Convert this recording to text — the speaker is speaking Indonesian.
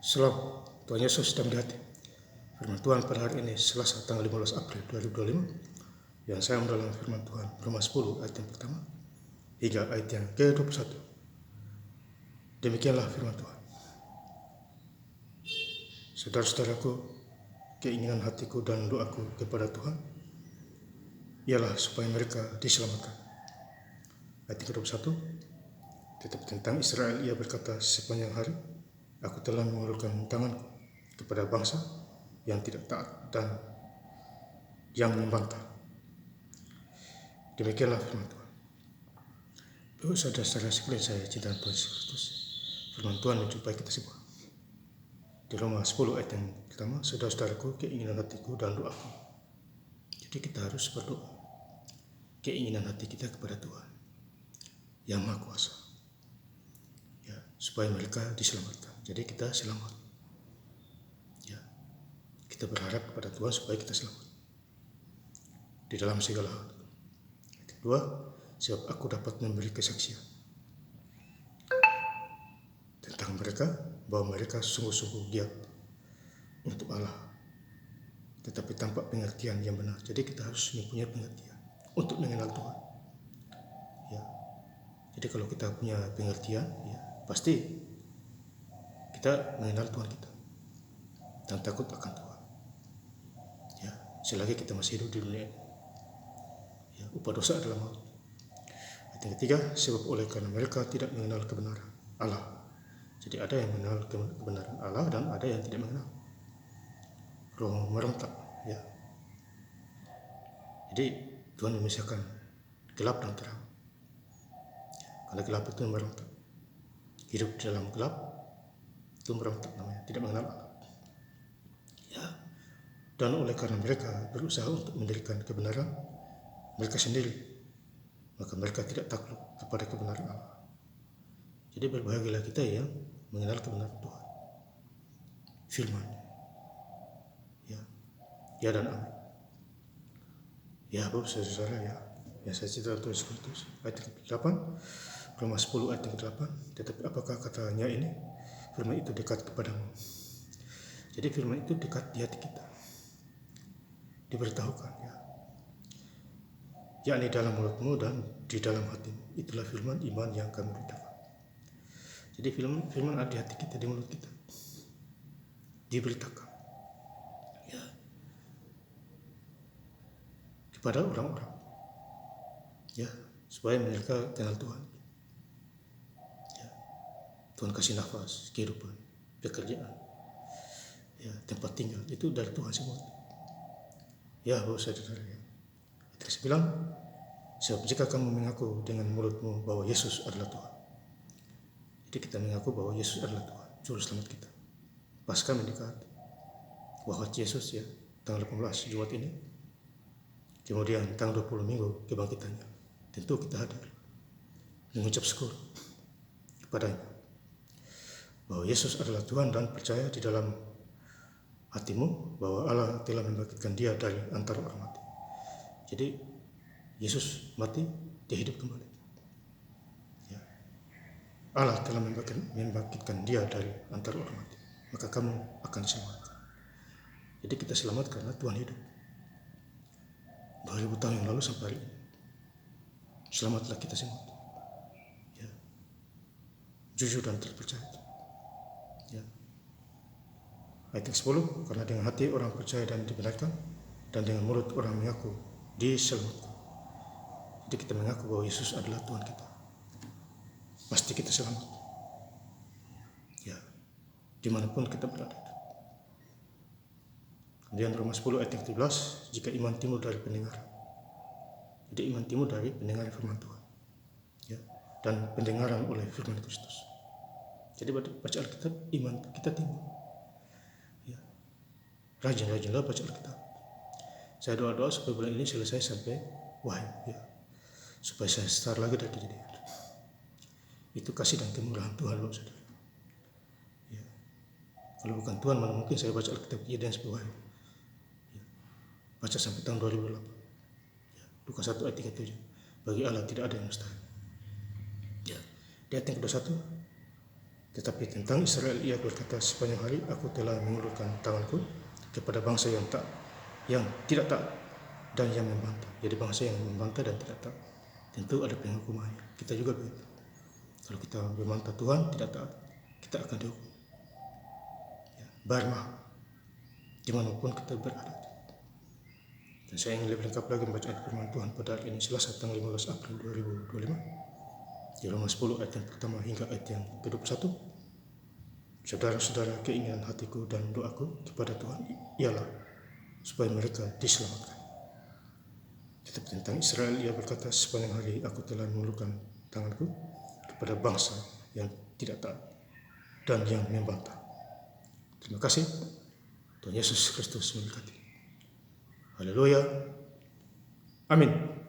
Salam, Tuhan Yesus sedang di hati. Firman Tuhan pada hari ini Selasa tanggal 15 April 2025 yang saya mendalam firman Tuhan Roma 10 ayat yang pertama hingga ayat yang ke-21. Demikianlah firman Tuhan. Saudara-saudaraku, keinginan hatiku dan doaku kepada Tuhan ialah supaya mereka diselamatkan. Ayat yang ke-21, tetapi tentang Israel ia berkata sepanjang hari, aku telah mengulurkan tanganku kepada bangsa yang tidak taat dan yang membantah. Demikianlah firman Tuhan. Bapak saudara-saudara sekalian saya cinta Tuhan Yesus Kristus, firman Tuhan menjumpai kita semua. Di Roma 10 ayat yang pertama, saudara-saudaraku, keinginan hatiku dan doaku. Jadi kita harus berdoa keinginan hati kita kepada Tuhan yang Maha Kuasa, ya, supaya mereka diselamatkan. Jadi kita selamat, ya, kita berharap kepada Tuhan supaya kita selamat di dalam segala hal. Yang kedua, sebab aku dapat memberi kesaksian tentang mereka bahwa mereka sungguh-sungguh giat untuk Allah, tetapi tanpa pengertian yang benar. Jadi kita harus mempunyai pengertian untuk mengenal Tuhan, ya. Jadi kalau kita punya pengertian, ya, pasti kita mengenal Tuhan kita dan takut akan Tuhan, ya, selagi kita masih hidup di dunia ini, ya, upah dosa adalah maut. Yang ketiga, sebab oleh karena mereka tidak mengenal kebenaran Allah. Jadi ada yang mengenal kebenaran Allah dan ada yang tidak mengenal. Roh merontak, ya. Jadi Tuhan memisahkan gelap dan terang. Karena gelap itu merontak, hidup di dalam gelap itu merontak namanya, tidak mengenal Allah, ya. Dan oleh karena mereka berusaha untuk mendirikan kebenaran mereka sendiri, maka mereka tidak takluk kepada kebenaran Allah. Jadi berbahagialah kita yang mengenal kebenaran Tuhan, firman, ya, ya dan amin. Ya, Bapak saudara, ya saya cinta Tuhan Yesus Kristus. Ayat ke-8, Roma 10 ayat ke-8. Tetapi apakah katanya ini? Firman itu dekat kepadamu. Jadi firman itu dekat di hati kita, diberitahukan, ya, yakni dalam mulutmu dan di dalam hatimu. Itulah firman iman yang kami beritakan. Jadi firman ada di hati kita, di mulut kita, diberitakan, ya, kepada orang-orang, ya, supaya mereka kenal Tuhan, ya. Tuhan kasih nafas, kehidupan, pekerjaan, ya, tempat tinggal, itu dari Tuhan semua, ya, Bapak saudara, ya. Ayat 9, sebab jika kamu mengaku dengan mulutmu bahwa Yesus adalah Tuhan. Jadi kita mengaku bahwa Yesus adalah Tuhan, juru selamat kita. Pasca mendekat, wafat Yesus, ya, tanggal 18 Jumat ini, kemudian tanggal 20 minggu kebangkitannya, tentu kita hadir mengucap syukur kepadanya bahwa Yesus adalah Tuhan dan percaya di dalam hatimu bahwa Allah telah membangkitkan dia dari antara orang mati. Jadi Yesus mati, dia hidup kembali, ya. Allah telah membangkitkan dia dari antara orang mati, maka kamu akan diselamatkan. Jadi kita selamat karena Tuhan hidup 2000 tahun yang lalu sampai hari ini. Selamatlah kita semua, ya, jujur dan terpercaya, ya. Ayat 10, karena dengan hati orang percaya dan dibenarkan, dan dengan mulut orang mengaku diselamatkan. Jadi kita mengaku bahwa Yesus adalah Tuhan kita, pasti kita selamat, ya, dimanapun kita berada. Kemudian Roma 10 ayat 17, jika iman timbul dari pendengar. Jadi iman timbul dari pendengaran firman Tuhan, ya, dan pendengaran oleh firman Kristus. Jadi baca Alkitab, iman kita timbul, ya. Rajin-rajinlah baca Alkitab. Saya doa-doa supaya bulan ini selesai sampai Wahyu, ya, supaya saya start lagi dari Kejadian. Itu kasih dan kemurahan Tuhan, Bapak saudara, ya. Kalau bukan Tuhan, mana mungkin saya baca Alkitab Kejadian sampai Wahyu, ya. Baca sampai tahun 2008, ya. Lukas 1 ayat 37, bagi Allah tidak ada yang mustahil, ya. Di ayat yang ke-21, Tetapi tentang Israel ia berkata, sepanjang hari aku telah mengulurkan tanganku kepada bangsa yang tidak taat dan yang membantah. Jadi bangsa yang membantah dan tidak taat, tentu ada penghukumannya. Kita juga begitu. Kalau kita membantah Tuhan, tidak taat, kita akan dihukum. Bayar mahal, dimanapun kita berada. Dan saya ingin lebih lengkap lagi membaca ayat firman Tuhan pada hari ini, Selasa tanggal 15 April 2025. Di Roma 10 ayat yang pertama hingga ayat yang ke-21. Saudara-saudara, keinginan hatiku dan doaku kepada Tuhan ialah supaya mereka diselamatkan. Tetapi tentang Israel ia berkata, sepanjang hari aku telah mengulurkan tanganku kepada bangsa yang tidak taat dan yang membantah. Terima kasih. Tuhan Yesus Kristus memberkati. Haleluya. Amin.